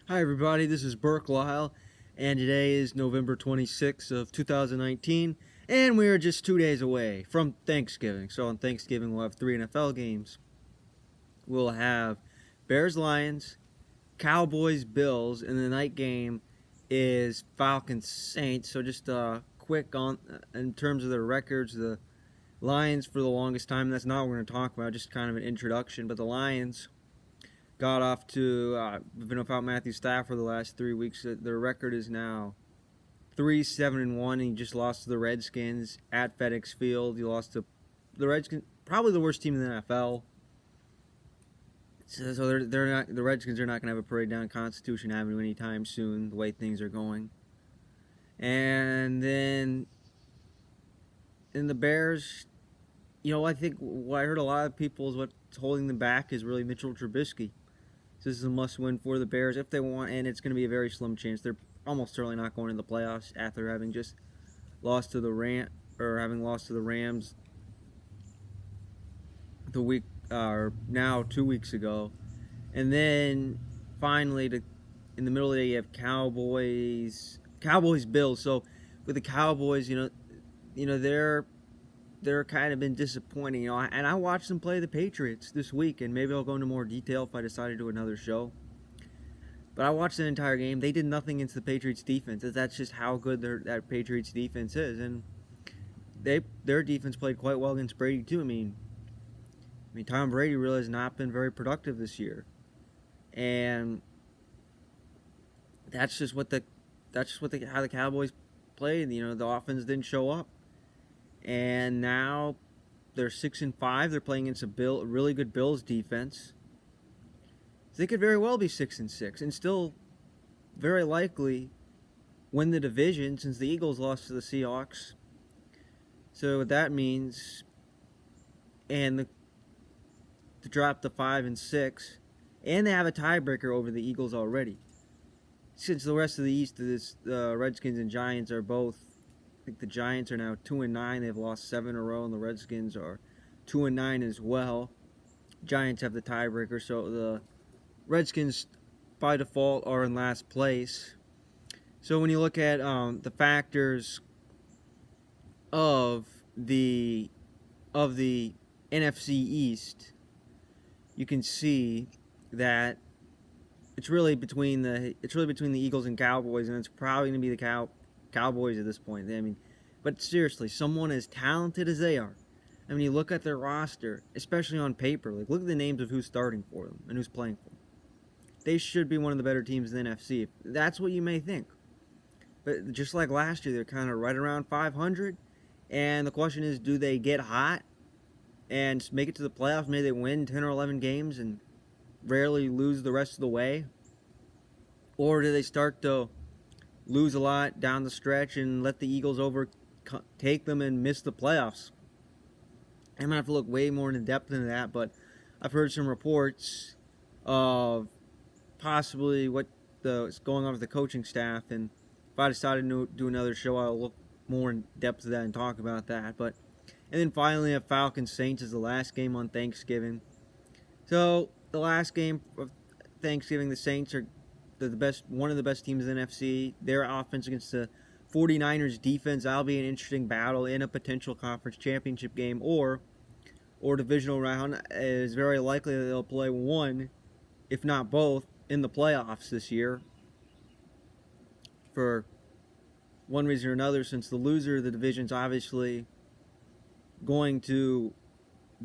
Hi everybody, this is Burke Lyle, and today is November 26th of 2019, and we are just 2 days away from Thanksgiving. So on Thanksgiving we'll have 3 NFL games. We'll have Bears-Lions, Cowboys-Bills, and the night game is Falcons-Saints. So just quick on in terms of their records, the Lions for the longest time, that's not what we're going to talk about, just kind of an introduction, but the Lions got off to been without Matthew Stafford the last 3 weeks. Their record is now 3-7-1, and he just lost to the Redskins at FedEx Field. He lost to the Redskins, probably the worst team in the NFL. So they're not, the Redskins are not going to have a parade down Constitution Avenue anytime soon, the way things are going. And then in the Bears, I think what I heard a lot of people is what's holding them back is really Mitchell Trubisky. So this is a must-win for the Bears if they want, and it's going to be a very slim chance. They're almost certainly not going to the playoffs after having just lost to the Rams the week or now 2 weeks ago, and then finally in the middle of the day you have Cowboys Bills. So with the Cowboys, they're kind of been disappointing, and I watched them play the Patriots this week, and maybe I'll go into more detail if I decide to do another show. But I watched the entire game. They did nothing against the Patriots defense. That's just how good that Patriots defense is, and their defense played quite well against Brady too. I mean, Tom Brady really has not been very productive this year, and that's just how the Cowboys played. The offense didn't show up. And now they're 6-5. They're playing against a really good Bills defense. So they could very well be 6-6 and still very likely win the division, since the Eagles lost to the Seahawks. So what that means, and to drop to 5-6, and they have a tiebreaker over the Eagles already. Since the rest of the East, the Redskins and Giants are both. I think the Giants are now 2-9. They've lost 7 in a row, and the Redskins are 2-9 as well. Giants have the tiebreaker, so the Redskins by default are in last place. So when you look at the factors of the NFC East, you can see that it's really between the Eagles and Cowboys, and it's probably going to be the Cowboys at this point. But seriously, someone as talented as they are. You look at their roster, especially on paper. Look at the names of who's starting for them and who's playing for them. They should be one of the better teams in the NFC. That's what you may think. But just like last year, they're kind of right around 500. And the question is, do they get hot and make it to the playoffs? Maybe they win 10 or 11 games and rarely lose the rest of the way? Or do they start to lose a lot down the stretch and let the Eagles overtake them and miss the playoffs? I'm going to have to look way more in depth into that, but I've heard some reports of possibly what's going on with the coaching staff, and if I decide to do another show, I'll look more in depth to that and talk about that. And then finally, a Falcons-Saints is the last game on Thanksgiving. So the last game of Thanksgiving, the Saints are one of the best teams in the NFC. Their offense against the 49ers defense, that'll be an interesting battle in a potential conference championship game or divisional round. It is very likely that they'll play one, if not both, in the playoffs this year for one reason or another, since the loser of the division is obviously going to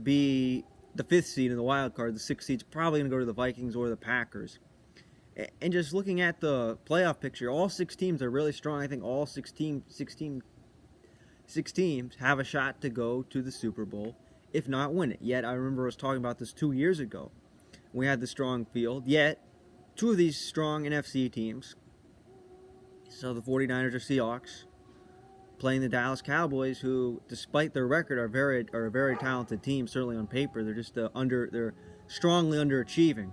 be the 5th seed in the wild card. The 6th seed's probably going to go to the Vikings or the Packers. And just looking at the playoff picture, all 6 teams are really strong. I think all six teams have a shot to go to the Super Bowl, if not win it. Yet, I remember I was talking about this 2 years ago. We had the strong field. Yet, 2 of these strong NFC teams, so the 49ers or Seahawks, playing the Dallas Cowboys, who, despite their record, are a very talented team. Certainly on paper, they're just they're strongly underachieving.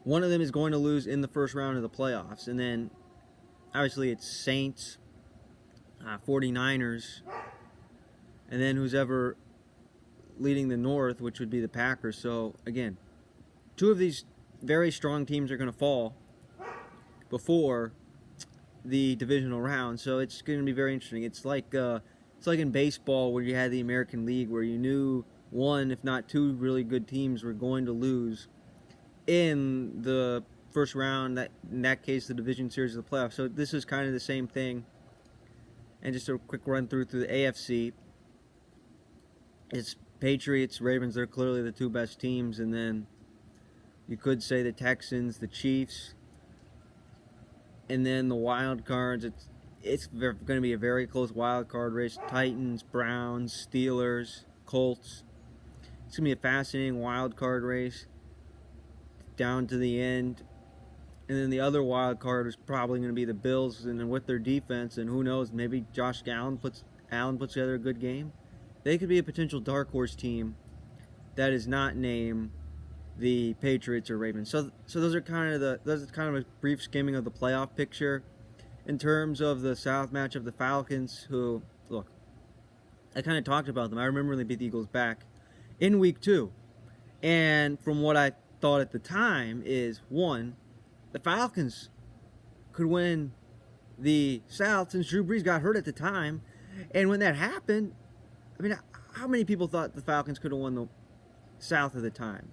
One of them is going to lose in the first round of the playoffs. And then, obviously, it's Saints, 49ers, and then who's ever leading the North, which would be the Packers. So, again, 2 of these very strong teams are going to fall. before the divisional round. So it's going to be very interesting. It's like in baseball where you had the American League, where you knew one, if not two, really good teams were going to lose in the first round. That in that case, the division series of the playoffs. So this is kind of the same thing. And just a quick run through the AFC. It's Patriots, Ravens. They're clearly the two best teams, and then you could say the Texans, the Chiefs, and then the wild cards. It's going to be a very close wild card race. Titans, Browns, Steelers, Colts. It's going to be a fascinating wild card race down to the end. And then the other wild card is probably going to be the Bills, and then with their defense, and who knows, maybe Josh Allen puts together a good game. They could be a potential dark horse team that is not named the Patriots or Ravens. So those are kind of a brief skimming of the playoff picture. In terms of the South matchup, the Falcons, who, look, I kind of talked about them. I remember when they beat the Eagles back in week 2. And from what I thought at the time is, one, the Falcons could win the South since Drew Brees got hurt at the time. And when that happened, I mean, how many people thought the Falcons could have won the South at the time?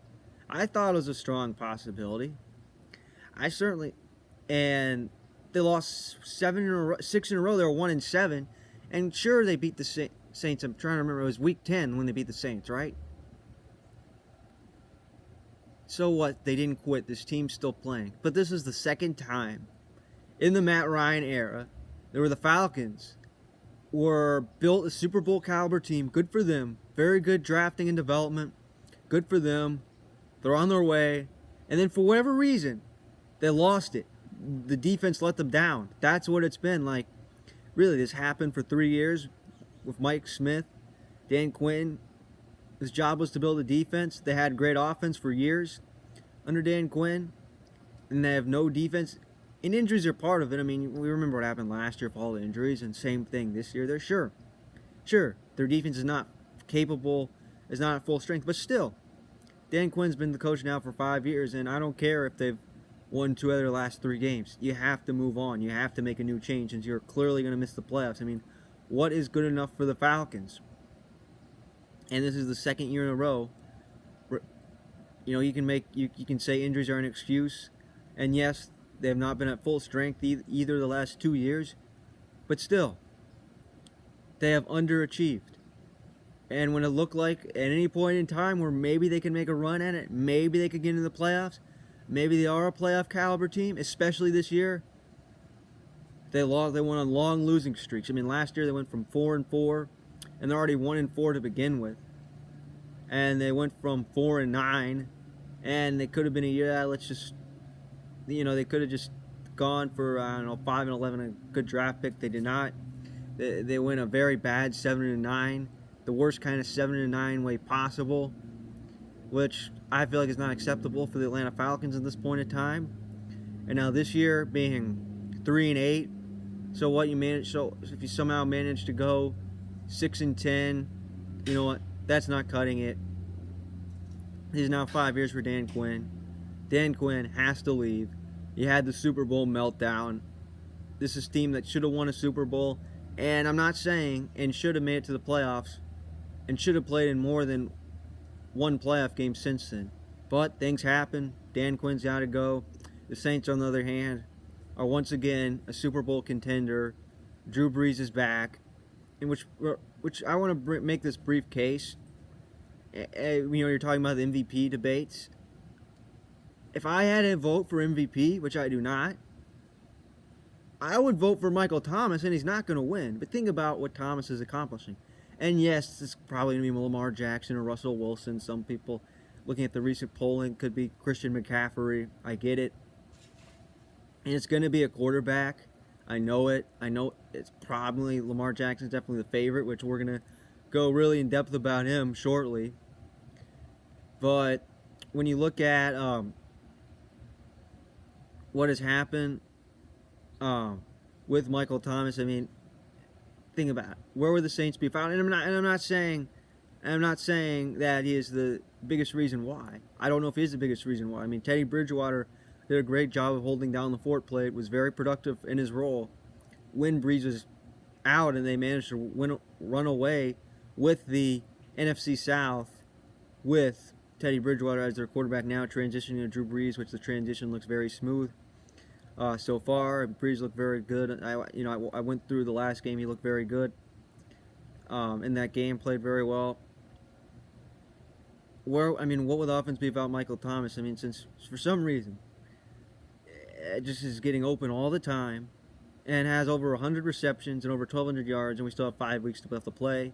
I thought it was a strong possibility. And they lost 6 in a row. They were 1-7, and sure they beat the Saints. I'm trying to remember. It was week 10 when they beat the Saints, right? So what? They didn't quit. This team's still playing. But this is the second time in the Matt Ryan era where the Falcons were built a Super Bowl caliber team. Good for them. Very good drafting and development. Good for them. They're on their way. And then for whatever reason, they lost it. The defense let them down. That's what it's been like. Really, this happened for 3 years with Mike Smith, Dan Quinn. His job was to build a defense. They had great offense for years under Dan Quinn, and they have no defense. And injuries are part of it. I mean, we remember what happened last year with all the injuries, and same thing this year. They're sure, their defense is not capable, is not at full strength, but still, Dan Quinn's been the coach now for 5 years, and I don't care if they've won 2 out of their last 3 games. You have to move on. You have to make a new change, since you're clearly going to miss the playoffs. I mean, what is good enough for the Falcons? And this is the second year in a row where, you can say injuries are an excuse, and yes, they have not been at full strength either the last 2 years, but still, they have underachieved. And when it looked like at any point in time where maybe they can make a run at it, maybe they could get into the playoffs, maybe they are a playoff caliber team, especially this year, they went on long losing streaks. I mean, last year they went from 4-4, and they're already 1-4 to begin with. And they went from 4-9, and they could have been a year that they could have just gone for 5-11, a good draft pick. They did not. They went a very bad 7-9, the worst kind of 7-9 way possible, which I feel like is not acceptable for the Atlanta Falcons at this point in time. And now this year being 3-8, so what you manage? So if you somehow manage to go 6-10, you know what? That's not cutting it. This is now 5 years for Dan Quinn. Dan Quinn has to leave. You had the Super Bowl meltdown. This is a team that should have won a Super Bowl, and I'm not saying and should have made it to the playoffs, and should have played in more than one playoff game since then. But things happen. Dan Quinn's got to go. The Saints, on the other hand, are once again a Super Bowl contender. Drew Brees is back, in which I want to make this brief case. You're talking about the MVP debates. If I had to vote for MVP, which I do not, I would vote for Michael Thomas, and he's not going to win. But think about what Thomas is accomplishing. And yes, it's probably going to be Lamar Jackson or Russell Wilson. Some people, looking at the recent polling, could be Christian McCaffrey. I get it. And it's going to be a quarterback. I know it. I know it's probably Lamar Jackson's definitely the favorite, which we're going to go really in depth about him shortly. But when you look at what has happened with Michael Thomas, I mean, think about it. Where would the Saints be found? And I'm not saying that he is the biggest reason why. I don't know if he is the biggest reason why. I mean, Teddy Bridgewater did a great job of holding down the fort plate, was very productive in his role when Breeze was out, and they managed to run away with the NFC South with Teddy Bridgewater as their quarterback now, transitioning to Drew Brees, which the transition looks very smooth so far. Brees looked very good. I went through the last game; he looked very good in that game, played very well. What would the offense be without Michael Thomas? I mean, since for some reason it just is getting open all the time, and has over 100 receptions and over 1,200 yards, and we still have 5 weeks left to play.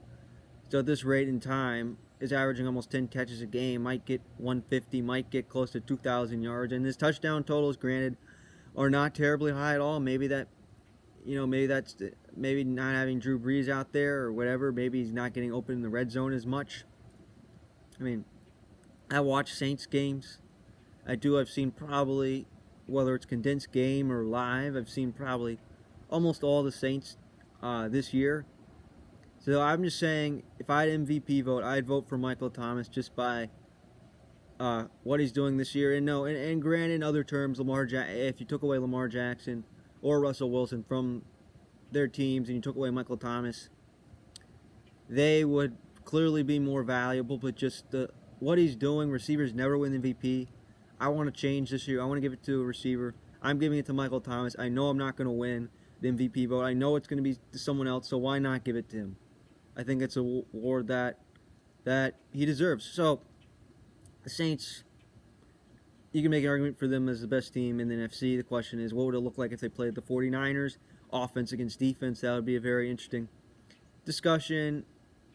So at this rate in time, is averaging almost 10 catches a game, might get 150, might get close to 2,000 yards, and his touchdown totals, granted, are not terribly high at all. Maybe not having Drew Brees out there or whatever. Maybe he's not getting open in the red zone as much. I mean, I watch Saints games. I've seen probably, whether it's condensed game or live, I've seen probably almost all the Saints this year. So I'm just saying, if I had MVP vote, I'd vote for Michael Thomas just by what he's doing this year. And granted, in other terms, if you took away Lamar Jackson or Russell Wilson from their teams and you took away Michael Thomas, they would clearly be more valuable. But just what he's doing, receivers never win MVP. I want to change this year. I want to give it to a receiver. I'm giving it to Michael Thomas. I know I'm not going to win the MVP vote. I know it's going to be to someone else, so why not give it to him? I think it's an award that he deserves. So, the Saints, you can make an argument for them as the best team in the NFC. The question is, what would it look like if they played the 49ers? Offense against defense, that would be a very interesting discussion.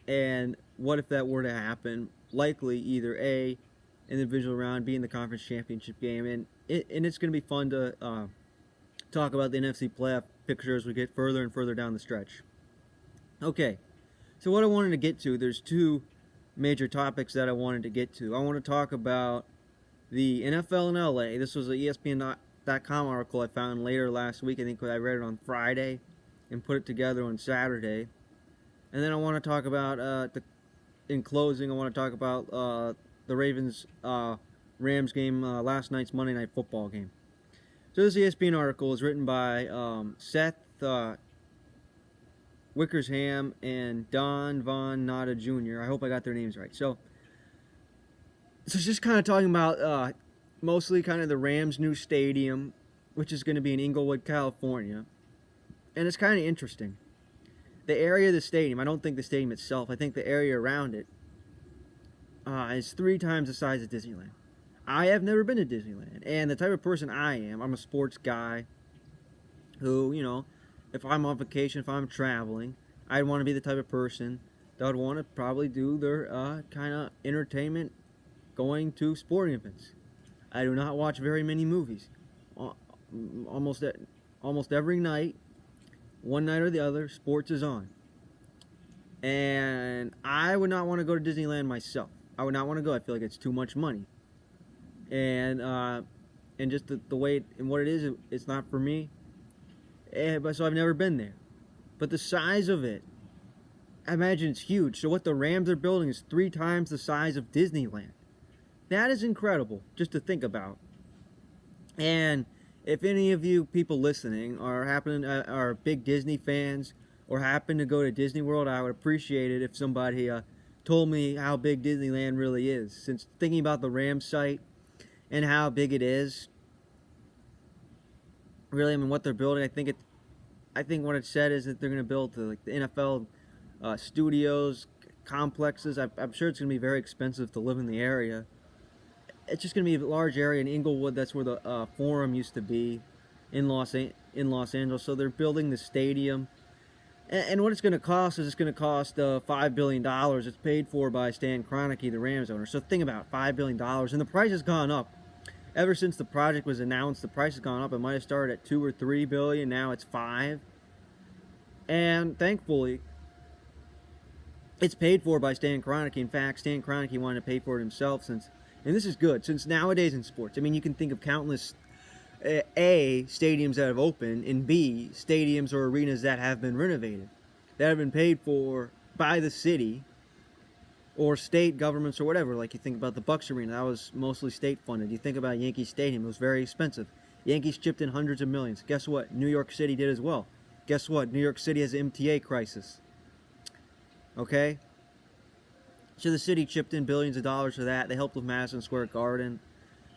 And what if that were to happen? Likely either A, in the divisional round, B in the conference championship game. And it's going to be fun to talk about the NFC playoff picture as we get further and further down the stretch. Okay, so what I wanted to get to, there's two major topics that I wanted to get to. I want to talk about the NFL in LA. This was an ESPN.com article I found later last week. I think I read it on Friday and put it together on Saturday. And then I want to talk about, in closing, I want to talk about the Ravens-Rams game, last night's Monday Night Football game. So this ESPN article is written by Seth Wickersham and Don Von Natta Jr. I hope I got their names right. So it's just kind of talking about mostly kind of the Rams' new stadium, which is going to be in Inglewood, California. And it's kind of interesting. The area of the stadium, I don't think the stadium itself, I think the area around it is 3 times the size of Disneyland. I have never been to Disneyland, and the type of person I am, I'm a sports guy who, if I'm on vacation, if I'm traveling, I'd want to be the type of person that would want to probably do their kind of entertainment going to sporting events. I do not watch very many movies. Almost every night, one night or the other, sports is on. And I would not want to go to Disneyland myself. I would not want to go. I feel like it's too much money. And just the way and what it is, it's not for me. But so I've never been there. But the size of it, I imagine it's huge. So what the Rams are building is 3 times the size of Disneyland. That is incredible just to think about. And if any of you people listening are big Disney fans or happen to go to Disney World, I would appreciate it if somebody told me how big Disneyland really is. Since thinking about the Rams site and how big it is, really, what they're building, I think what it said is that they're going to build the NFL studios, complexes. I'm sure it's going to be very expensive to live in the area. It's just going to be a large area in Inglewood. That's where the Forum used to be in Los Angeles. So they're building the stadium. And what it's going to cost is it's going to cost $5 billion. It's paid for by Stan Kroenke, the Rams owner. So think about it, $5 billion. And the price has gone up. Ever since the project was announced, the price has gone up. It might have started at $2 or $3 billion. Now it's $5. And thankfully, it's paid for by Stan Kroenke. In fact, Stan Kroenke wanted to pay for it himself and this is good, since nowadays in sports, you can think of countless A, stadiums that have opened, and B, stadiums or arenas that have been renovated, that have been paid for by the city, or state governments or whatever. Like you think about the Bucks Arena, that was mostly state funded. You think about Yankee Stadium, it was very expensive. Yankees chipped in hundreds of millions. Guess what? New York City did as well. Guess what? New York City has an MTA crisis. Okay? So the city chipped in billions of dollars for that. They helped with Madison Square Garden.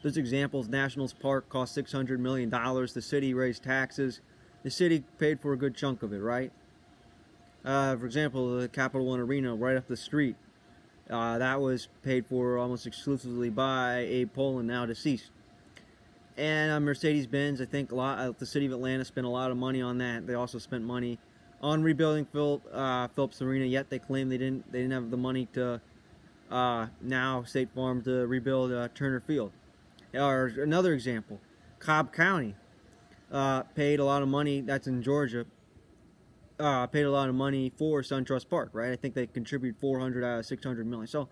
There's examples. Nationals Park cost $600 million. The city raised taxes. The city paid for a good chunk of it, right? For example, the Capital One Arena right up the street. That was paid for almost exclusively by Abe Pollin, now deceased. And Mercedes-Benz, I think the city of Atlanta spent a lot of money on that. They also spent money on rebuilding Phillips Arena. Yet they claim they didn't have the money to now State Farm to rebuild Turner Field. Or another example, Cobb County paid a lot of money. That's in Georgia. Paid a lot of money for SunTrust Park, right? I think they contribute 400 out of 600 million. So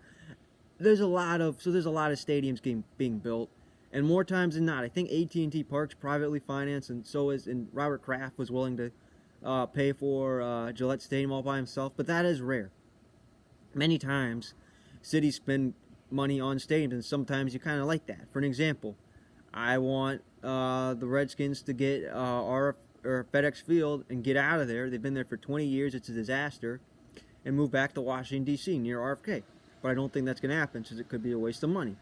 there's a lot of stadiums being built, and more times than not, I think AT&T Park's privately financed, and Robert Kraft was willing to pay for Gillette Stadium all by himself, but that is rare. Many times, cities spend money on stadiums, and sometimes you kind of like that. For an example, I want the Redskins to get or FedEx Field and get out of there. They've been there for 20 years. It's a disaster. And move back to Washington, D.C. near RFK. But I don't think that's going to happen since it could be a waste of money.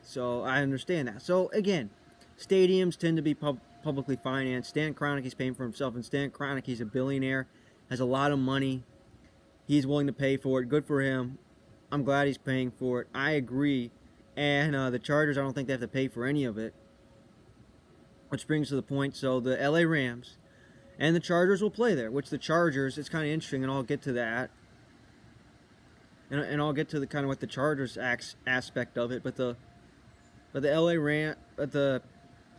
So I understand that. So again, stadiums tend to be publicly financed. Stan Kroenke's paying for himself. And Stan Kroenke's a billionaire, has a lot of money. He's willing to pay for it. Good for him. I'm glad he's paying for it. I agree. And the Chargers, I don't think they have to pay for any of it. Which brings to the point, so the LA Rams and the Chargers will play there, which the Chargers, it's kind of interesting, and I'll get to that. And I'll get to the kind of what the Chargers aspect of it, but the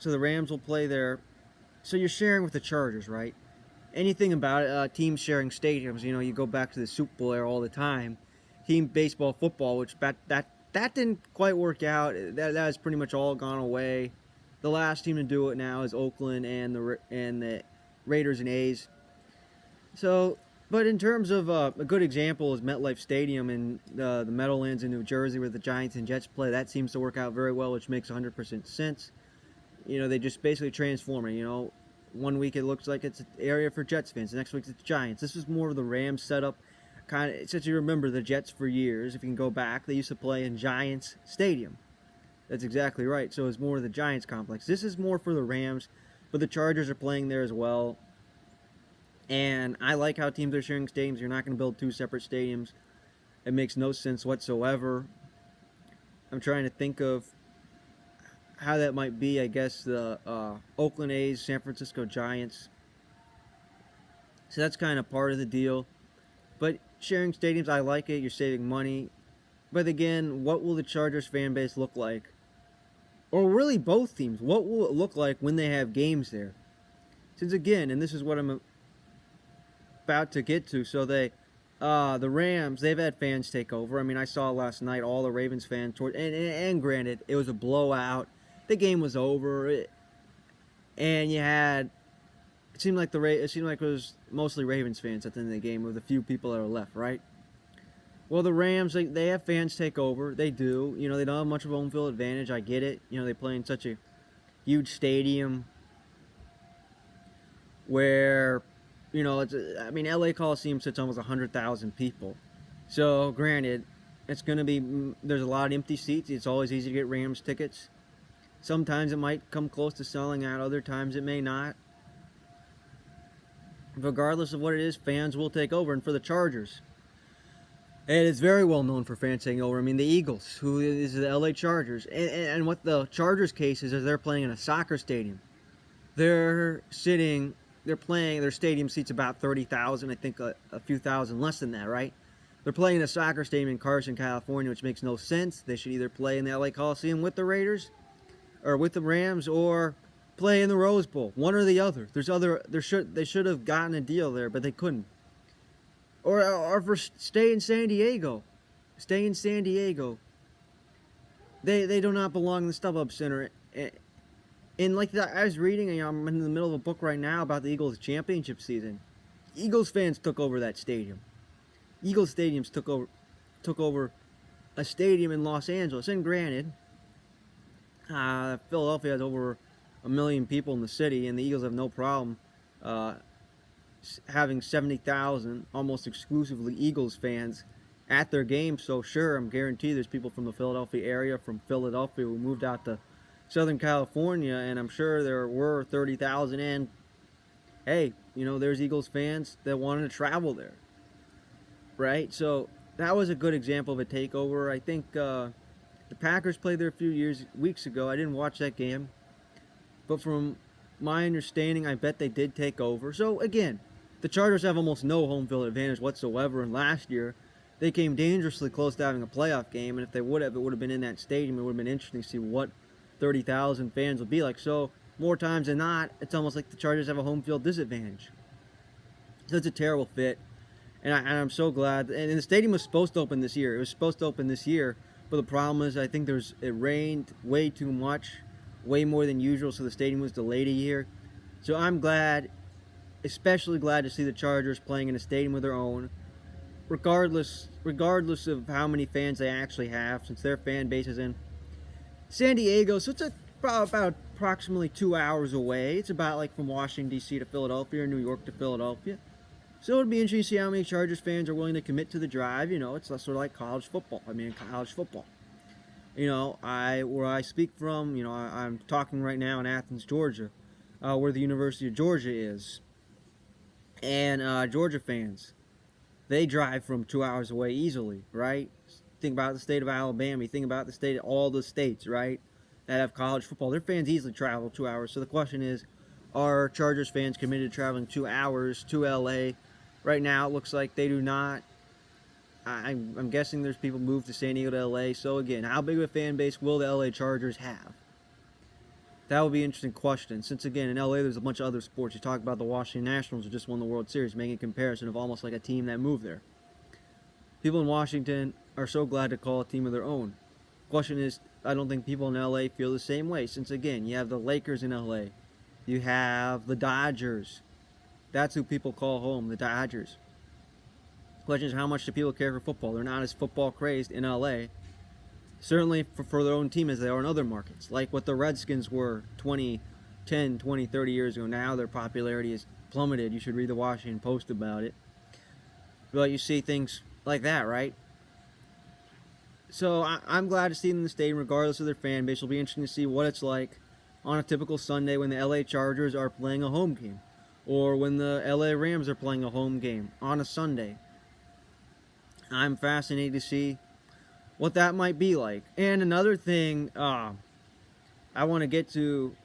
Rams will play there. So you're sharing with the Chargers, right? Anything about it, teams sharing stadiums, you go back to the Super Bowl era all the time. Team baseball, football, which that didn't quite work out. That has pretty much all gone away. The last team to do it now is Oakland and the Raiders and A's. So, but in terms of a good example is MetLife Stadium in the Meadowlands in New Jersey where the Giants and Jets play. That seems to work out very well, which makes 100% sense. They just basically transform it. One week it looks like it's an area for Jets fans. The next week it's Giants. This is more of the Rams setup. Kind of, since you remember the Jets for years, if you can go back, they used to play in Giants Stadium. That's exactly right. So it's more of the Giants complex. This is more for the Rams, but the Chargers are playing there as well. And I like how teams are sharing stadiums. You're not going to build two separate stadiums. It makes no sense whatsoever. I'm trying to think of how that might be. I guess the Oakland A's, San Francisco Giants. So that's kind of part of the deal. But sharing stadiums, I like it. You're saving money. But again, what will the Chargers fan base look like? Or really both teams. What will it look like when they have games there? Since again, and this is what I'm about to get to, so the Rams, they've had fans take over. I mean, I saw last night all the Ravens fans, and granted, it was a blowout. The game was over, and it seemed like it was mostly Ravens fans at the end of the game, with a few people that were left, right? Well, the Rams, they have fans take over. They do. They don't have much of a home field advantage. I get it. They play in such a huge stadium where, LA Coliseum sits almost 100,000 people. So, granted, there's a lot of empty seats. It's always easy to get Rams tickets. Sometimes it might come close to selling out. Other times it may not. Regardless of what it is, fans will take over. And for the Chargers, and it's very well known for fans taking over. I mean, the Eagles, who is the LA Chargers. And what the Chargers case is they're playing in a soccer stadium. Their stadium seats about 30,000, I think a few thousand less than that, right? They're playing in a soccer stadium in Carson, California, which makes no sense. They should either play in the LA Coliseum with the Raiders, or with the Rams, or play in the Rose Bowl. One or the other. They should have gotten a deal there, but they couldn't. Or for stay in San Diego. Stay in San Diego. They do not belong in the StubHub Center. And like I was reading, I'm in the middle of a book right now about the Eagles championship season. Eagles fans took over that stadium. Eagles stadiums took took over a stadium in Los Angeles. And granted, Philadelphia has over 1 million people in the city, and the Eagles have no problem uh, having 70,000 almost exclusively Eagles fans at their games. So sure, I'm guaranteed there's people from the Philadelphia area, from Philadelphia, who moved out to Southern California, and I'm sure there were 30,000. And hey, there's Eagles fans that wanted to travel there, right? So that was a good example of a takeover. I think the Packers played there a few weeks ago. I didn't watch that game, but from my understanding, I bet they did take over. So again, the Chargers have almost no home field advantage whatsoever, and last year they came dangerously close to having a playoff game, and if they would have, it would have been in that stadium. It would have been interesting to see what 30,000 fans would be like. So more times than not, it's almost like the Chargers have a home field disadvantage. So it's a terrible fit, and I'm so glad. And the stadium was supposed to open this year. It was supposed to open this year, but the problem is I think it rained way too much, way more than usual, so the stadium was delayed a year. So I'm glad, especially glad to see the Chargers playing in a stadium of their own, regardless of how many fans they actually have, since their fan base is in San Diego. So it's about approximately 2 hours away. It's about like from Washington, D.C. to Philadelphia, or New York to Philadelphia. So it'd be interesting to see how many Chargers fans are willing to commit to the drive. It's sort of like college football. College football. Where I speak from, I'm talking right now in Athens, Georgia, where the University of Georgia is. And Georgia fans, they drive from 2 hours away easily, right? Think about the state of Alabama. You think about all the states, right, that have college football. Their fans easily travel 2 hours. So the question is, are Chargers fans committed to traveling 2 hours to LA? Right now, it looks like they do not. I'm guessing there's people moved to San Diego to LA. So again, how big of a fan base will the LA Chargers have? That would be an interesting question. Since again, in LA, there's a bunch of other sports. You talk about the Washington Nationals who just won the World Series, making a comparison of almost like a team that moved there. People in Washington are so glad to call a team of their own. Question is, I don't think people in LA feel the same way. Since again, you have the Lakers in LA. You have the Dodgers. That's who people call home, the Dodgers. Question is, how much do people care for football? They're not as football crazed in LA. Certainly for their own team as they are in other markets. Like what the Redskins were 20, 30 years ago. Now their popularity has plummeted. You should read the Washington Post about it. But you see things like that, right? So I'm glad to see them in the stadium regardless of their fan base. It'll be interesting to see what it's like on a typical Sunday when the LA Chargers are playing a home game, or when the LA Rams are playing a home game on a Sunday. I'm fascinated to see what that might be like. And another thing I want to get to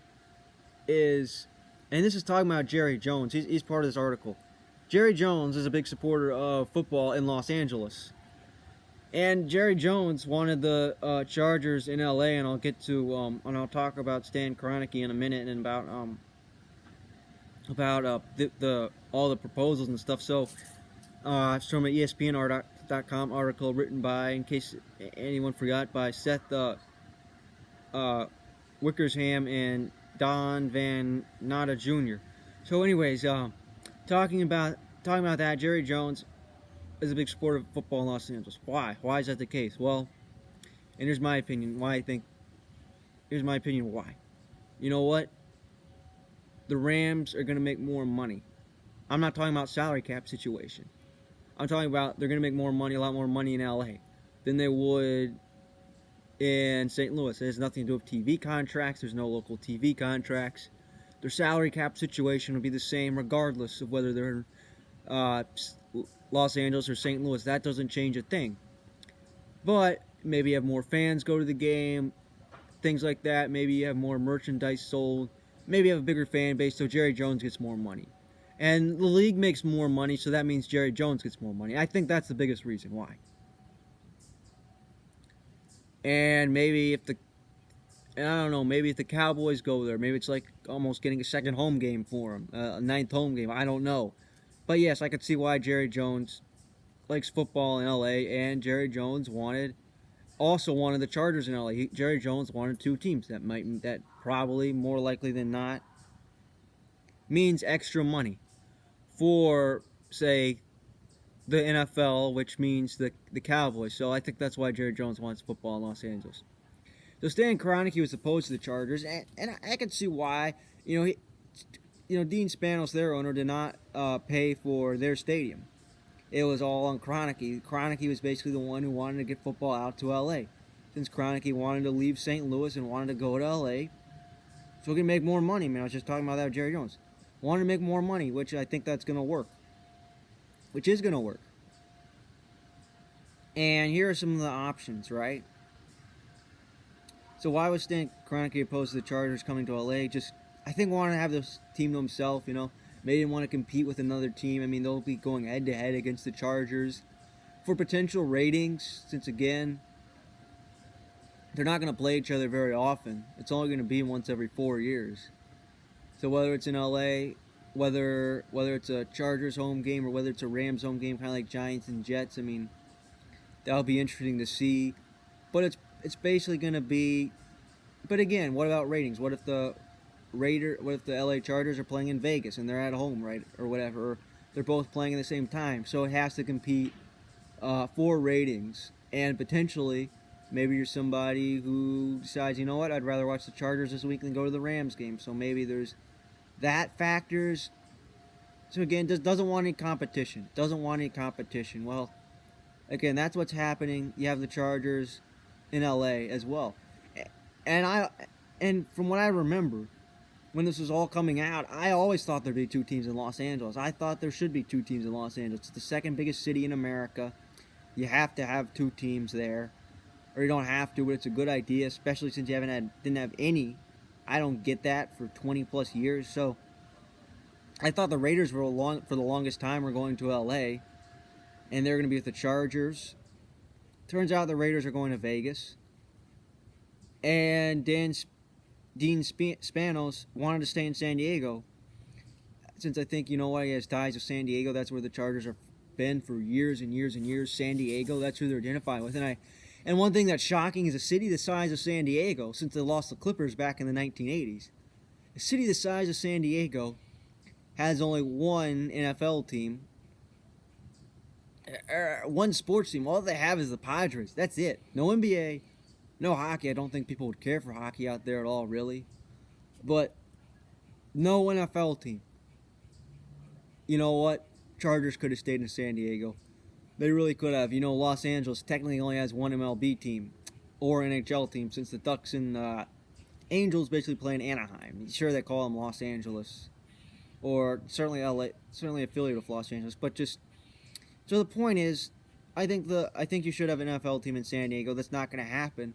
is, and this is talking about Jerry Jones. He's part of this article. Jerry Jones is a big supporter of football in Los Angeles. And Jerry Jones wanted the Chargers in LA, and I'll get to and I'll talk about Stan Kroenke in a minute, and about all the proposals and stuff. So it's from an ESPN.com article written by, in case anyone forgot, by Seth Wickersham and Don Van Natta Jr. So anyways, talking about that, Jerry Jones is a big supporter of football in Los Angeles. Why? Why is that the case? Well, and here's my opinion. Here's my opinion why. You know what? The Rams are going to make more money. I'm not talking about salary cap situation. I'm talking about they're going to make more money, a lot more money in LA than they would in St. Louis. It has nothing to do with TV contracts. There's no local TV contracts. Their salary cap situation will be the same regardless of whether they're Los Angeles or St. Louis. That doesn't change a thing. But maybe you have more fans go to the game, things like that. Maybe you have more merchandise sold. Maybe you have a bigger fan base, so Jerry Jones gets more money. And the league makes more money, so that means Jerry Jones gets more money. I think that's the biggest reason why. And maybe if the Cowboys go there, maybe it's like almost getting a second home game for them, a ninth home game. I don't know. But yes, I could see why Jerry Jones likes football in LA, and Jerry Jones also wanted the Chargers in LA. Jerry Jones wanted two teams. That probably, more likely than not, means extra money for, say, the NFL, which means the Cowboys. So I think that's why Jerry Jones wants football in Los Angeles. So Stan Kroenke was opposed to the Chargers, and I can see why. You know, Dean Spanos, their owner, did not pay for their stadium. It was all on Kroenke. Kroenke was basically the one who wanted to get football out to L.A. Since Kroenke wanted to leave St. Louis and wanted to go to L.A., so he can make more money. Man, I was just talking about that with Jerry Jones. Wanted to make more money, which I think that's going to work. Which is going to work. And here are some of the options, right? So why was Stan Kroenke opposed to the Chargers coming to LA? Just, I think, wanted to have this team to himself, Maybe didn't want to compete with another team. I mean, they'll be going head-to-head against the Chargers for potential ratings, since, again, they're not going to play each other very often. It's only going to be once every 4 years. So whether it's in LA, whether it's a Chargers home game or whether it's a Rams home game, kind of like Giants and Jets, I mean, that'll be interesting to see. But it's basically going to be. But again, what about ratings? What if the LA Chargers are playing in Vegas and they're at home, right, or whatever? Or they're both playing at the same time, so it has to compete for ratings. And potentially, maybe you're somebody who decides, you know what, I'd rather watch the Chargers this week than go to the Rams game. So maybe there's that factors. So again, doesn't want any competition. Well, again, that's what's happening. You have the Chargers in LA as well. And from what I remember, when this was all coming out, I always thought there'd be two teams in Los Angeles. I thought there should be two teams in Los Angeles. It's the second biggest city in America. You have to have two teams there. Or you don't have to, but it's a good idea, especially since you didn't have any. I don't get that for 20 plus years. So I thought the Raiders for the longest time were going to LA, and they're going to be with the Chargers. Turns out the Raiders are going to Vegas. And Dean Spanos wanted to stay in San Diego, since I think, he has ties with San Diego. That's where the Chargers have been for years and years and years. San Diego, that's who they're identifying with. And one thing that's shocking is a city the size of San Diego, since they lost the Clippers back in the 1980s, a city the size of San Diego has only one NFL team, one sports team. All they have is the Padres. That's it. No NBA. No hockey. I don't think people would care for hockey out there at all, really. But no NFL team. You know what? Chargers could have stayed in San Diego. They really could have. Los Angeles technically only has one MLB team or NHL team, since the Ducks and Angels basically play in Anaheim. Sure, they call them Los Angeles, or certainly LA, certainly affiliate of Los Angeles. But just so the point is, I think you should have an NFL team in San Diego. That's not going to happen.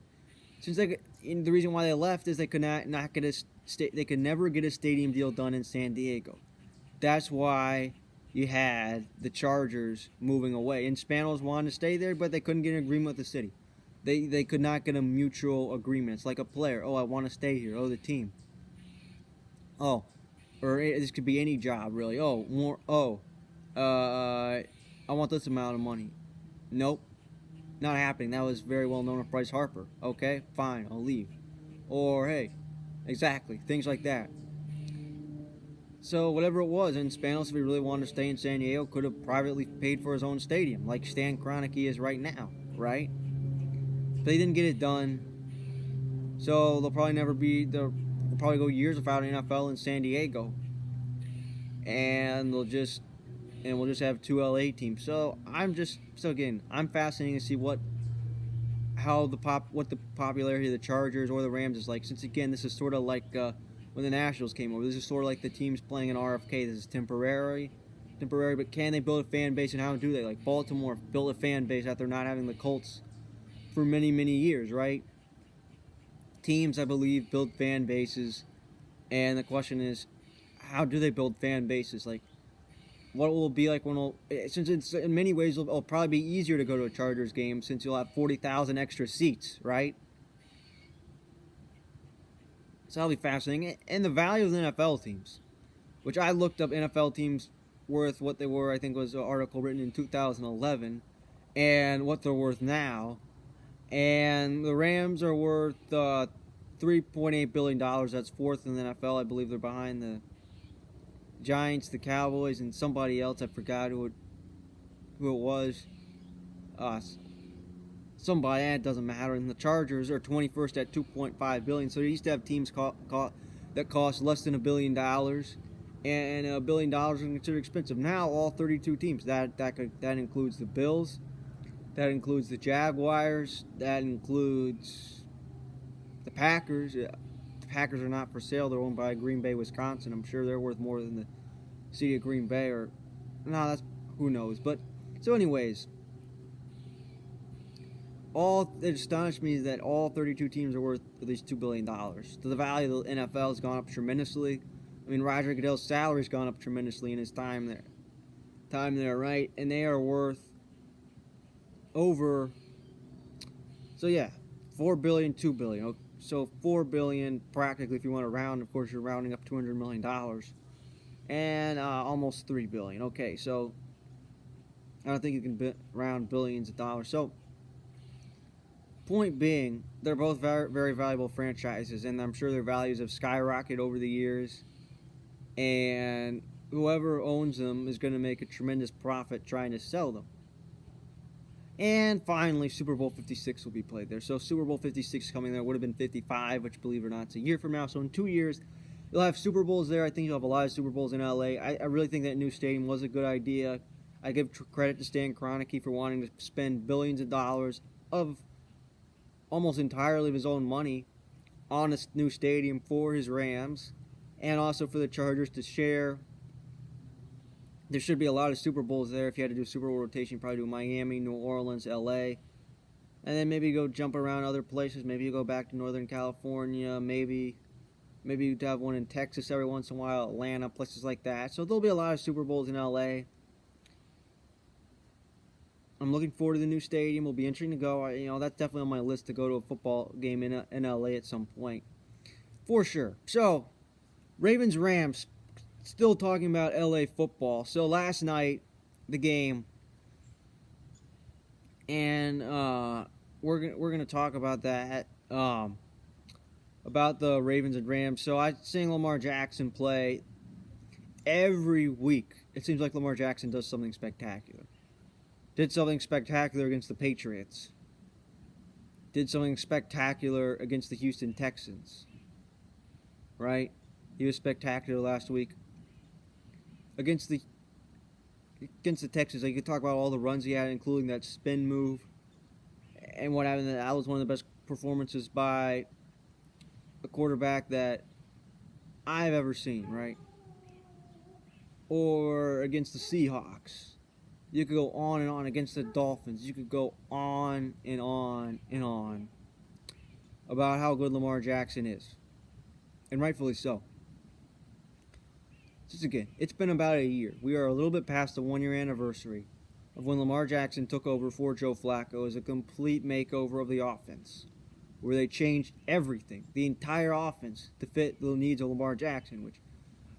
Since the reason why they left is they could not get they could never get a stadium deal done in San Diego. That's why you had the Chargers moving away. And Spanos wanted to stay there, but they couldn't get an agreement with the city. They could not get a mutual agreement. It's like a player. Oh, I want to stay here. Oh, the team. Oh, or this could be any job, really. Oh, more. Oh, I want this amount of money. Nope. Not happening. That was very well known of Bryce Harper. Okay, fine, I'll leave. Or, hey, exactly, things like that. So, whatever it was, and Spanos, if he really wanted to stay in San Diego, could have privately paid for his own stadium, like Stan Kroenke is right now, right? But he didn't get it done. So, they'll probably go years without an NFL in San Diego. And we'll just have two LA teams. So I'm fascinated to see what the popularity of the Chargers or the Rams is like. Since again, this is sort of like when the Nationals came over. This is sort of like the teams playing in RFK. This is temporary. But can they build a fan base, and how do they? Like Baltimore built a fan base after not having the Colts for many, many years, right? Teams, I believe, build fan bases, and the question is, how do they build fan bases? Like, what will it be like since it's in many ways it'll probably be easier to go to a Chargers game since you'll have 40,000 extra seats, right? So that'll be fascinating. And the value of the NFL teams, which I looked up NFL teams worth what they were, I think was an article written in 2011, and what they're worth now. And the Rams are worth $3.8 billion. That's fourth in the NFL. I believe they're behind the Giants, the Cowboys, and somebody else. I forgot who who it was. Uh, Somebody, it doesn't matter. And the Chargers are 21st at 2.5 billion. So they used to have teams that cost less than $1 billion, and $1 billion is considered expensive. Now all 32 teams. That includes the Bills, that includes the Jaguars, that includes the Packers. The Packers are not for sale. They're owned by Green Bay, Wisconsin. I'm sure they're worth more than the city of Green Bay. Or no, that's who knows. But so, anyways. It astonished me that all 32 teams are worth at least $2 billion. So the value of the NFL has gone up tremendously. I mean, Roger Goodell's salary has gone up tremendously in his time there, right? And they are worth over, so yeah, $4 billion, $2 billion. So $4 billion practically, if you want to round. Of course, you're rounding up $200 million, and almost $3 billion. Okay, so I don't think you can round billions of dollars. So. Point being, they're both very, very valuable franchises, and I'm sure their values have skyrocketed over the years. And whoever owns them is going to make a tremendous profit trying to sell them. And finally, Super Bowl 56 will be played there. So Super Bowl 56 coming there. Would have been 55, which, believe it or not, it's a year from now. So in 2 years, you'll have Super Bowls there. I think you'll have a lot of Super Bowls in LA. I really think that new stadium was a good idea. I give credit to Stan Kroenke for wanting to spend billions of dollars of almost entirely of his own money on a new stadium for his Rams, and also for the Chargers to share. There should be a lot of Super Bowls there. If you had to do a Super Bowl rotation, probably do Miami, New Orleans, LA, and then maybe go jump around other places. Maybe you go back to Northern California. Maybe you'd have one in Texas every once in a while, Atlanta, places like that. So there'll be a lot of Super Bowls in LA. I'm looking forward to the new stadium. It'll be interesting to go. That's definitely on my list to go to a football game in LA at some point, for sure. So, Ravens-Rams, still talking about LA football. So last night, the game, and we're gonna talk about that, about the Ravens and Rams. So I've seen Lamar Jackson play every week. It seems like Lamar Jackson does something spectacular. Did something spectacular against the Patriots. Did something spectacular against the Houston Texans. Right? He was spectacular last week. Against the Texans, you could talk about all the runs he had, including that spin move. And what happened, that was one of the best performances by a quarterback that I've ever seen, right? Or against the Seahawks. You could go on and on against the Dolphins. You could go on and on and on about how good Lamar Jackson is. And rightfully so. Just again, it's been about a year. We are a little bit past the 1-year anniversary of when Lamar Jackson took over for Joe Flacco as a complete makeover of the offense, where they changed everything, the entire offense, to fit the needs of Lamar Jackson, which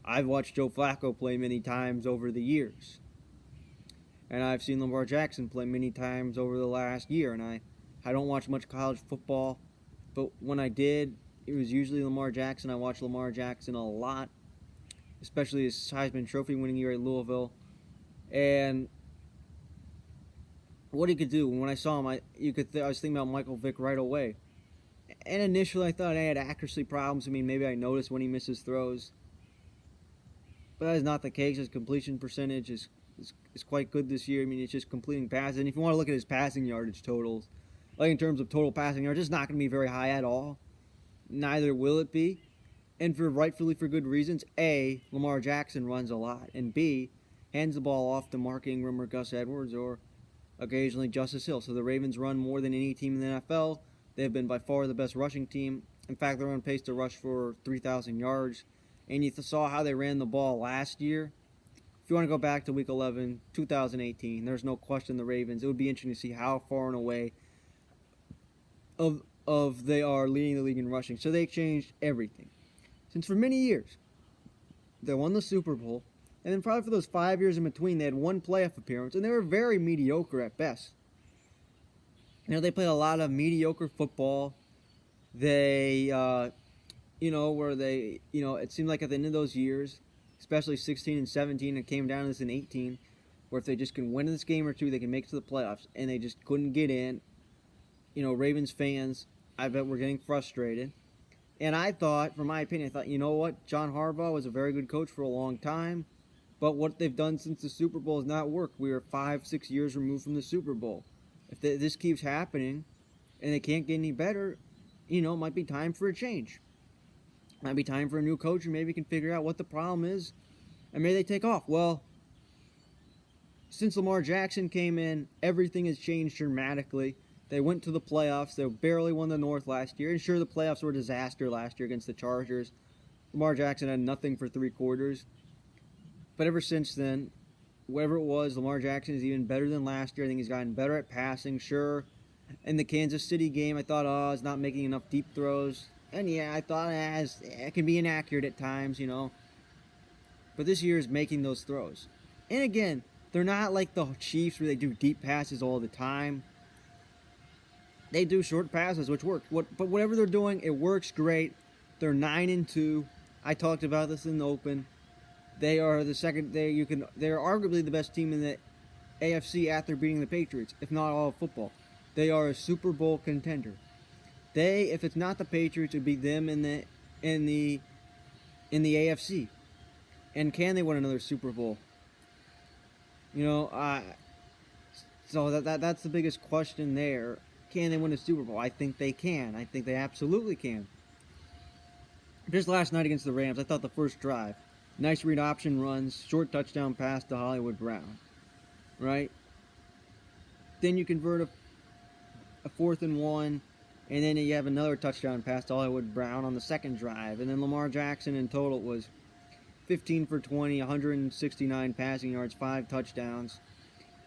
I've watched Joe Flacco play many times over the years. And I've seen Lamar Jackson play many times over the last year. And I don't watch much college football, but when I did, it was usually Lamar Jackson. I watched Lamar Jackson a lot, especially his Heisman Trophy winning year at Louisville. And what he could do. When I saw him, I was thinking about Michael Vick right away. And initially I thought I had accuracy problems. I mean, maybe I noticed when he misses throws. But that is not the case. His completion percentage is quite good this year. I mean, it's just completing passes. And if you want to look at his passing yardage totals, like in terms of total passing yards, it's not going to be very high at all. Neither will it be. And rightfully for good reasons. A, Lamar Jackson runs a lot. And B, hands the ball off to Mark Ingram or Gus Edwards or occasionally Justice Hill. So the Ravens run more than any team in the NFL. They've been by far the best rushing team. In fact, they're on pace to rush for 3,000 yards. And you saw how they ran the ball last year. If you want to go back to Week 11, 2018, there's no question the Ravens. It would be interesting to see how far and away of they are leading the league in rushing. So they changed everything. Since for many years, they won the Super Bowl, and then probably for those 5 years in between, they had one playoff appearance, and they were very mediocre at best. They played a lot of mediocre football. They, it seemed like at the end of those years, especially 16 and 17, it came down to this in 18, or if they just can win this game or two, they can make it to the playoffs, and they just couldn't get in. Ravens fans, I bet were getting frustrated. And I thought, for my opinion, you know what? John Harbaugh was a very good coach for a long time, but what they've done since the Super Bowl has not worked. We are 5-6 years removed from the Super Bowl. If this keeps happening and they can't get any better, it might be time for a change. Might be time for a new coach, and maybe we can figure out what the problem is, and maybe they take off. Well, since Lamar Jackson came in, everything has changed dramatically. They went to the playoffs. They barely won the North last year. And sure, the playoffs were a disaster last year against the Chargers. Lamar Jackson had nothing for 3 quarters. But ever since then, whatever it was, Lamar Jackson is even better than last year. I think he's gotten better at passing, sure. In the Kansas City game, I thought, he's not making enough deep throws. And yeah, I thought it can be inaccurate at times, But this year is making those throws. And again, they're not like the Chiefs where they do deep passes all the time. They do short passes, which work. But whatever they're doing, it works great. They're 9-2. I talked about this in the open. They are the second. They're arguably the best team in the AFC after beating the Patriots, if not all of football. They are a Super Bowl contender. If it's not the Patriots, it'd be them in the AFC. And can they win another Super Bowl? So that's the biggest question there. Can they win a Super Bowl? I think they can. I think they absolutely can. Just last night against the Rams, I thought the first drive, nice read option runs, short touchdown pass to Hollywood Brown, right? Then you convert a 4th and 1, and then you have another touchdown pass to Hollywood Brown on the second drive. And then Lamar Jackson in total was 15 for 20, 169 passing yards, 5 touchdowns.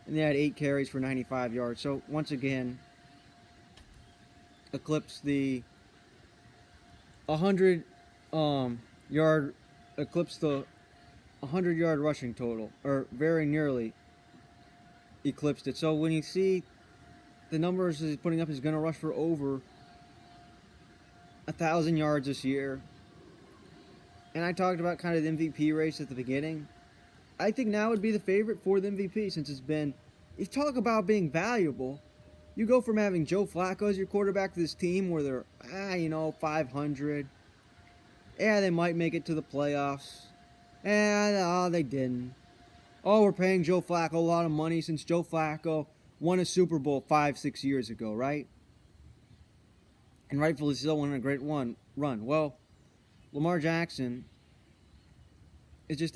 And they had 8 carries for 95 yards. So once again, eclipsed the 100-yard rushing total, or very nearly eclipsed it. So when you see the numbers he's putting up, he's going to rush for over 1,000 yards this year. And I talked about kind of the MVP race at the beginning. I think now would be the favorite for the MVP, since it's been, you talk about being valuable. You go from having Joe Flacco as your quarterback to this team where they're, 500. Yeah, they might make it to the playoffs. And, they didn't. We're paying Joe Flacco a lot of money since Joe Flacco won a Super Bowl 5-6 years ago, right? And rightfully so, won a great run. Well, Lamar Jackson is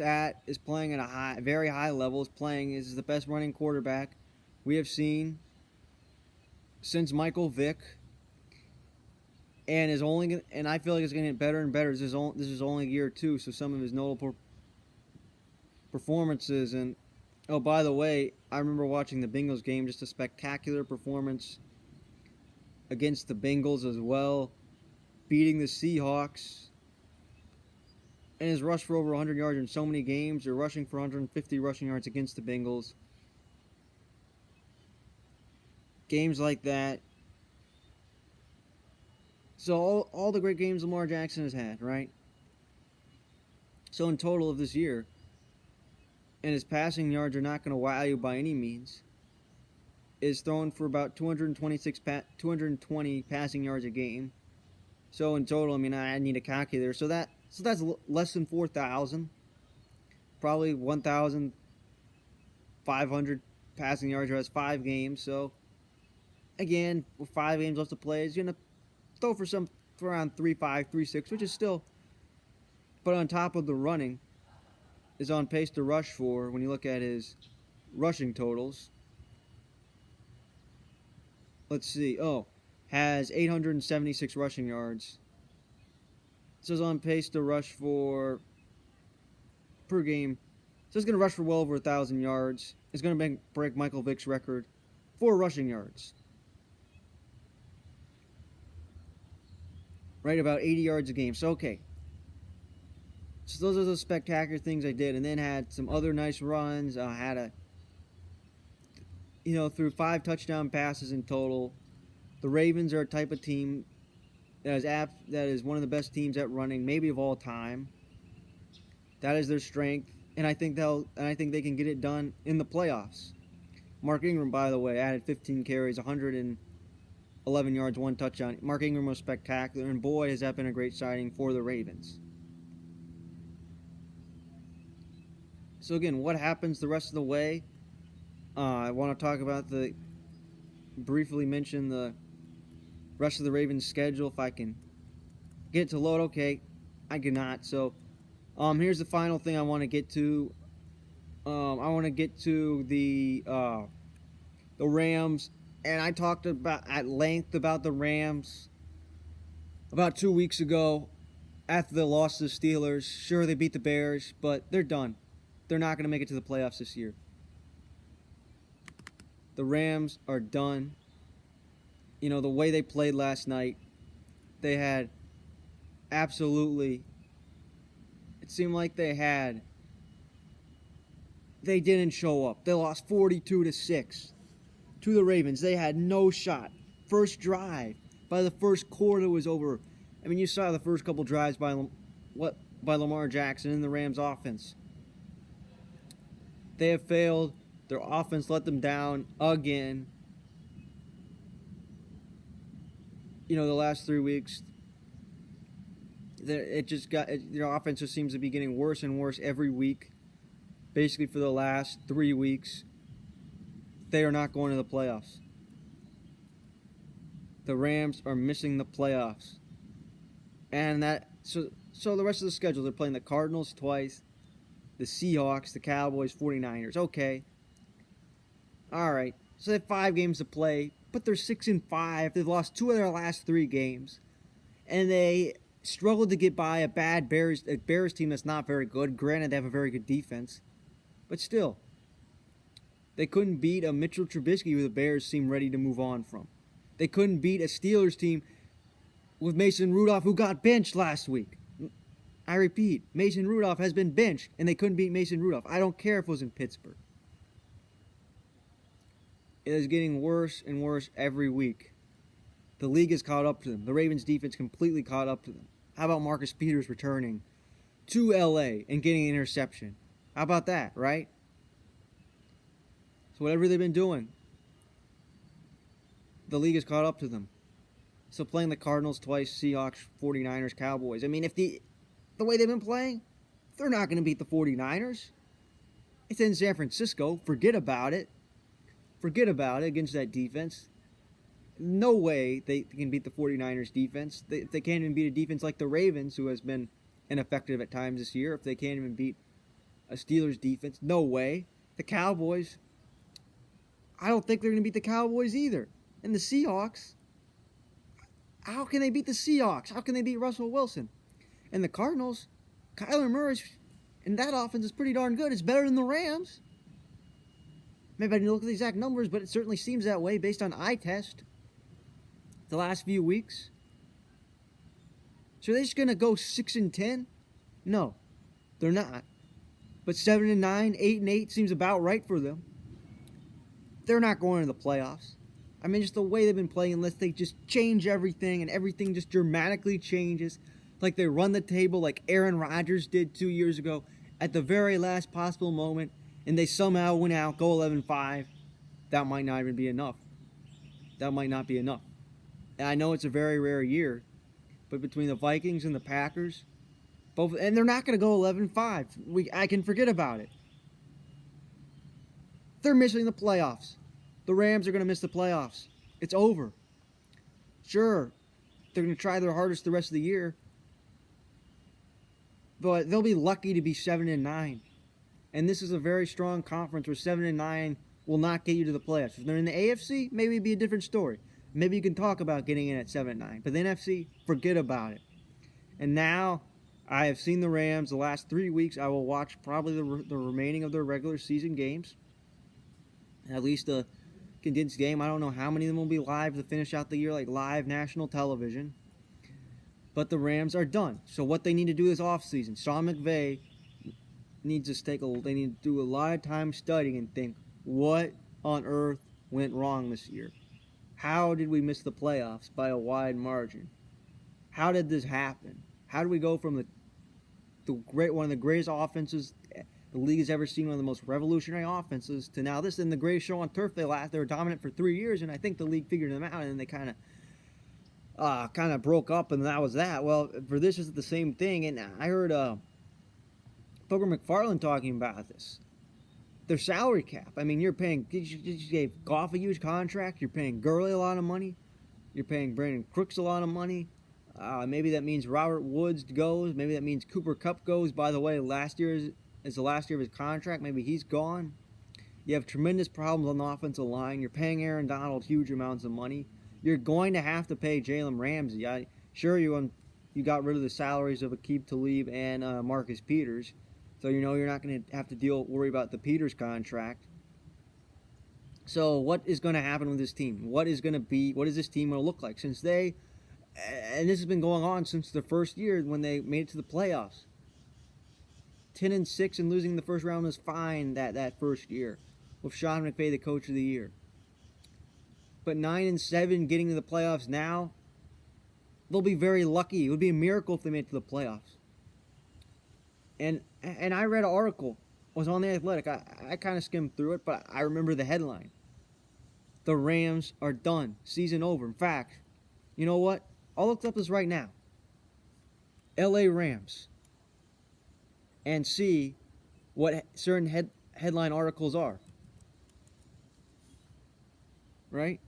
playing at a very high level. Is the best running quarterback we have seen since Michael Vick, and I feel like it's going to get better and better. This is only year 2, so some of his notable performances. And by the way, I remember watching the Bengals game, just a spectacular performance against the Bengals as well, beating the Seahawks. And his rush for over 100 yards in so many games. They're rushing for 150 rushing yards against the Bengals. Games like that. So all the great games Lamar Jackson has had, right? So in total of this year, and his passing yards are not going to wow you by any means, is throwing for about 220 passing yards a game. So in total, I need a calculator. So that's less than 4,000. Probably 1,500 passing yards. He has 5 games. So again, with 5 games left to play, he's going to throw for around 3.5, 3.6, which is still, but on top of the running, is on pace to rush for, when you look at his rushing totals. Let's see. Has 876 rushing yards. So he's on pace to rush for, per game, so he's going to rush for well over 1,000 yards. He's going to break Michael Vick's record for rushing yards. Right, about 80 yards a game. So, okay. So those are the spectacular things I did. And then had some other nice runs. Through 5 touchdown passes in total. The Ravens are a type of team that is one of the best teams at running, maybe of all time. That is their strength. and I think they can get it done in the playoffs. Mark Ingram, by the way, added 15 carries, 111 yards, one touchdown. Mark Ingram was spectacular, and boy, has that been a great signing for the Ravens. So again, what happens the rest of the way? I want to talk about briefly mention the rest of the Ravens' schedule if I can get it to load. Okay, I cannot. So, here's the final thing I want to get to. I want to get to the Rams, and I talked about at length about the Rams about 2 weeks ago after the loss to the Steelers. Sure, they beat the Bears, but they're done. They're not going to make it to the playoffs this year. The Rams are done. You know, the way they played last night, they had absolutely, it seemed like they didn't show up. They lost 42-6 to the Ravens. They had no shot. First drive, by the first quarter was over. I mean, you saw the first couple drives by Lamar Jackson in the Rams offense. They have failed. Their offense let them down again. You know, the last 3 weeks, their offense just seems to be getting worse and worse every week. Basically, for the last 3 weeks, they are not going to the playoffs. The Rams are missing the playoffs. And so the rest of the schedule, they're playing the Cardinals twice, the Seahawks, the Cowboys, 49ers. Okay. All right. So they have 5 games to play, but they're 6-5. They've lost 2 of their last 3 games. And they struggled to get by a Bears team that's not very good. Granted, they have a very good defense. But still, they couldn't beat a Mitchell Trubisky who the Bears seem ready to move on from. They couldn't beat a Steelers team with Mason Rudolph who got benched last week. I repeat, Mason Rudolph has been benched, and they couldn't beat Mason Rudolph. I don't care if it was in Pittsburgh. It is getting worse and worse every week. The league has caught up to them. The Ravens defense completely caught up to them. How about Marcus Peters returning to LA and getting an interception? How about that, right? So whatever they've been doing, the league has caught up to them. So playing the Cardinals twice, Seahawks, 49ers, Cowboys. I mean, if the way they've been playing, they're not going to beat the 49ers. It's in San Francisco. Forget about it. Forget about it against that defense. No way they can beat the 49ers defense. If they can't even beat a defense like the Ravens, who has been ineffective at times this year, if they can't even beat a Steelers defense, no way. The Cowboys, I don't think they're going to beat the Cowboys either. And the Seahawks, how can they beat the Seahawks? How can they beat Russell Wilson? And the Cardinals, Kyler Murray, and that offense is pretty darn good. It's better than the Rams. Maybe I didn't look at the exact numbers, but it certainly seems that way based on eye test the last few weeks. So are they just going to go 6-10? No, they're not. But 7-9, 8-8 seems about right for them. They're not going to the playoffs. I mean, just the way they've been playing, unless they just change everything and everything just dramatically changes, like they run the table like Aaron Rodgers did 2 years ago at the very last possible moment, and they somehow win out, go 11-5, that might not even be enough. That might not be enough. And I know it's a very rare year, but between the Vikings and the Packers, and they're not going to go 11-5. I can forget about it. They're missing the playoffs. The Rams are going to miss the playoffs. It's over. Sure, they're going to try their hardest the rest of the year, but they'll be lucky to be 7-9. And this is a very strong conference where 7-9 will not get you to the playoffs. If they're in the AFC, maybe it'd be a different story. Maybe you can talk about getting in at 7-9. But the NFC, forget about it. And now, I have seen the Rams the last 3 weeks. I will watch probably the remaining of their regular season games. At least a condensed game. I don't know how many of them will be live to finish out the year, like live national television. But the Rams are done. So what they need to do this offseason, Sean McVay needs to they need to do a lot of time studying and think, what on earth went wrong this year? How did we miss the playoffs by a wide margin? How did this happen? How did we go from one of the greatest offenses the league has ever seen, one of the most revolutionary offenses, to now this. And the greatest show on turf, they were dominant for 3 years, and I think the league figured them out, and they kind of broke up, and that was that. Well, for this is the same thing, and I heard Booker McFarland talking about this. Their salary cap. I mean, you gave Goff a huge contract. You're paying Gurley a lot of money. You're paying Brandon Crooks a lot of money. Maybe that means Robert Woods goes. Maybe that means Cooper Kupp goes. By the way, last year is the last year of his contract. Maybe he's gone. You have tremendous problems on the offensive line. You're paying Aaron Donald huge amounts of money. You're going to have to pay Jalen Ramsey. Sure, you got rid of the salaries of Aqib Talib and Marcus Peters. So you're not going to have to worry about the Peters contract. So what is going to happen with this team? What is this team going to look like? And this has been going on since the first year when they made it to the playoffs. 10-6 and losing the first round was fine that first year, with Sean McVay the coach of the year. But 9-7 getting to the playoffs now, they'll be very lucky. It would be a miracle if they made it to the playoffs. And I read an article, was on The Athletic. I kind of skimmed through it, but I remember the headline. The Rams are done. Season over. In fact, you know what? I'll look up this right now. LA Rams. And see what certain headline articles are. Right?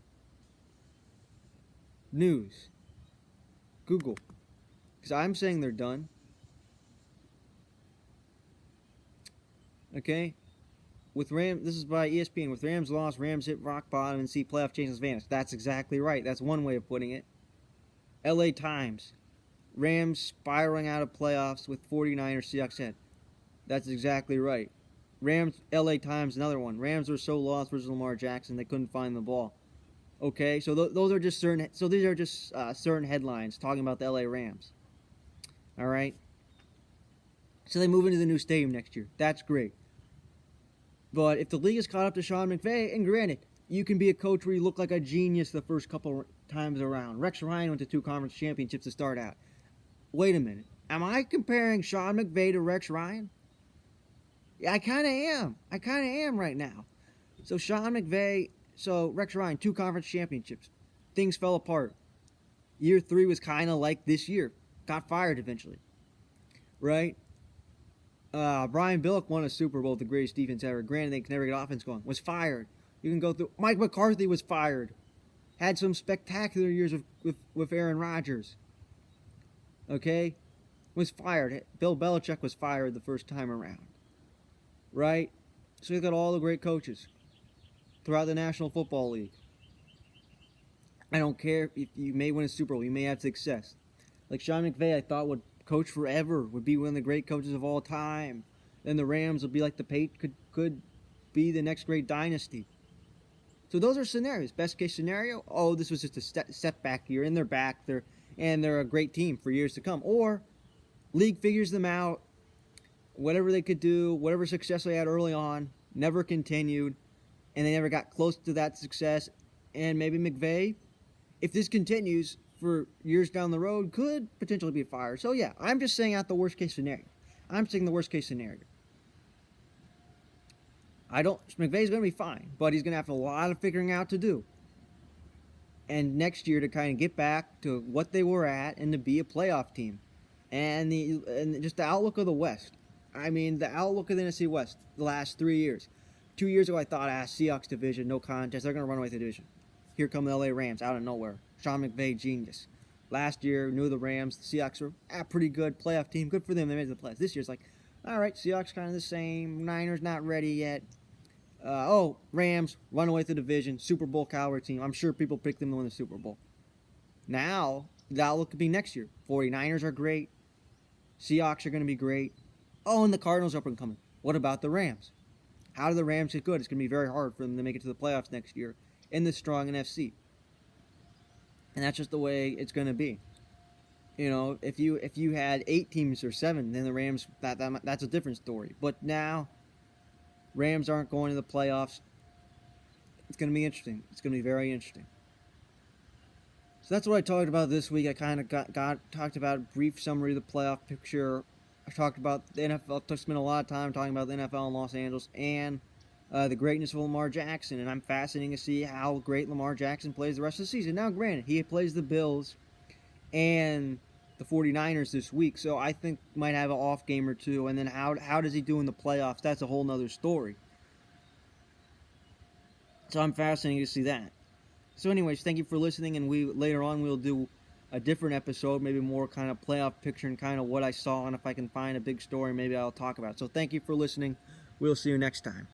News. Google. Because I'm saying they're done. Okay? With Rams, this is by ESPN. With Rams lost, Rams hit rock bottom and see playoff chances vanish. That's exactly right. That's one way of putting it. LA Times. Rams spiraling out of playoffs with 49ers Seahawks head. That's exactly right. Rams, LA Times, another one. Rams were so lost versus Lamar Jackson they couldn't find the ball. Okay, so those are just certain. So these are just certain headlines talking about the LA Rams. All right. So they move into the new stadium next year. That's great. But if the league is caught up to Sean McVay, and granted, you can be a coach where you look like a genius the first couple times around. Rex Ryan went to 2 conference championships to start out. Wait a minute. Am I comparing Sean McVay to Rex Ryan? Yeah, I kind of am. I kind of am right now. So Rex Ryan, 2 conference championships. Things fell apart. Year 3 was kind of like this year. Got fired eventually. Right? Brian Billick won a Super Bowl with the greatest defense ever. Granted, they could never get offense going. Was fired. You can go through. Mike McCarthy was fired. Had some spectacular years with Aaron Rodgers. Okay? Was fired. Bill Belichick was fired the first time around. Right? So you got all the great coaches throughout the National Football League. I don't care if you may win a Super Bowl. You may have success. Like Sean McVay, I thought would coach forever, would be one of the great coaches of all time. Then the Rams would be like could be the next great dynasty. So those are scenarios. Best case scenario, this was just a setback year, and they're back. They're a great team for years to come. Or league figures them out. Whatever they could do, whatever success they had early on, never continued, and they never got close to that success. And maybe McVay, if this continues for years down the road, could potentially be fired. So yeah, I'm just saying out the worst case scenario. I'm saying the worst case scenario. McVay's going to be fine, but he's going to have a lot of figuring out to do. And next year to kind of get back to what they were at and to be a playoff team. And just the outlook of the West. I mean, the outlook of the NFC West the last 3 years. 2 years ago, I thought, Seahawks division, no contest. They're going to run away with the division. Here come the LA Rams out of nowhere. Sean McVay, genius. Last year, knew the Rams. The Seahawks were a pretty good playoff team. Good for them. They made it to the playoffs. This year's like, all right, Seahawks kind of the same. Niners not ready yet. Rams, run away with the division. Super Bowl caliber team. I'm sure people picked them to win the Super Bowl. Now, the outlook could be next year. 49ers are great. Seahawks are going to be great. And the Cardinals are up and coming. What about the Rams? How do the Rams get good? It's going to be very hard for them to make it to the playoffs next year in the strong NFC. And that's just the way it's going to be. You know, if you had 8 teams or 7, then the Rams, that's a different story. But now, Rams aren't going to the playoffs. It's going to be interesting. It's going to be very interesting. So that's what I talked about this week. I kind of talked about a brief summary of the playoff picture. I talked about the NFL. I spent a lot of time talking about the NFL in Los Angeles and the greatness of Lamar Jackson, and I'm fascinated to see how great Lamar Jackson plays the rest of the season. Now, granted, he plays the Bills and the 49ers this week, so I think might have an off game or two, and then how does he do in the playoffs? That's a whole nother story. So I'm fascinated to see that. So anyways, thank you for listening, and later on we'll do a different episode, maybe more kind of playoff picture and kind of what I saw, and if I can find a big story, maybe I'll talk about it. So thank you for listening. We'll see you next time.